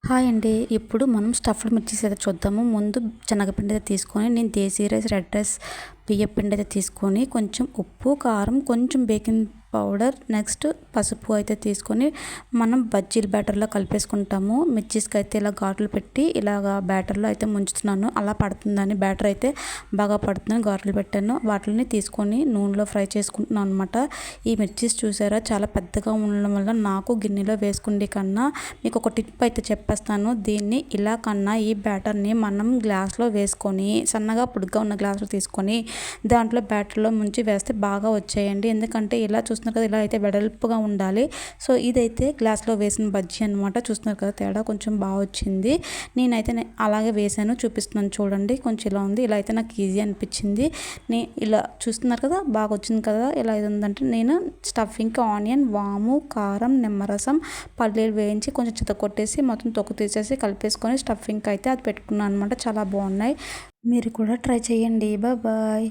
Hi అండి. ఇప్పుడు మనం స్టఫ్డ్ మిర్చీస్ అయితే చూద్దాము. ముందు శనగపిండి అయితే తీసుకొని నేను దేశీ రైస్, రెడ్ రైస్, బియ్యం పిండి అయితే తీసుకొని కొంచెం ఉప్పు, కారం, కొంచెం బేకింగ్ పౌడర్, నెక్స్ట్ పసుపు అయితే తీసుకొని మనం బజ్జీల బ్యాటర్లో కలిపేసుకుంటాము. మిర్చీస్కి అయితే ఇలా ఘాట్లు పెట్టి ఇలాగా బ్యాటర్లో అయితే ముంచుతున్నాను. అలా పడుతుందని బ్యాటర్ అయితే బాగా పడుతుందని ఘాట్లు పెట్టాను. వాటిని తీసుకొని నూనెలో ఫ్రై చేసుకుంటున్నాను అనమాట. ఈ మిర్చీస్ చూసారా చాలా పెద్దగా ఉండడం వల్ల నాకు గిన్నెలో వేసుకుండే కన్నా మీకు ఒక టిప్ అయితే చెప్పేస్తాను. దీన్ని ఇలా కన్నా ఈ బ్యాటర్ని మనం గ్లాస్లో వేసుకొని సన్నగా పొడుగ్గా ఉన్న గ్లాసులో తీసుకొని దాంట్లో బ్యాటర్లో ముంచి వేస్తే బాగా వచ్చాయండి. ఎందుకంటే ఇలా చూస్తున్నారు కదా, ఇలా అయితే వెడల్పుగా ఉండాలి. సో ఇదైతే గ్లాస్లో వేసిన బజ్జీ అనమాట. చూస్తున్నారు కదా తేడా కొంచెం బాగా వచ్చింది. నేనైతే అలాగే వేసాను, చూపిస్తున్నాను చూడండి. కొంచెం ఇలా ఉంది. ఇలా అయితే నాకు ఈజీ అనిపించింది. ఇలా చూస్తున్నారు కదా బాగా వచ్చింది కదా. ఇలా ఇది ఉందంటే నేను స్టఫింగ్కి ఆనియన్, వాము, కారం, నిమ్మరసం, పల్లీలు వేయించి కొంచెం చితకొట్టేసి మొత్తం తొక్కు తీసేసి కలిపేసుకొని స్టఫింగ్కి అయితే అది పెట్టుకున్నాను అనమాట. చాలా బాగున్నాయి. మీరు కూడా ట్రై చేయండి. బాయ్.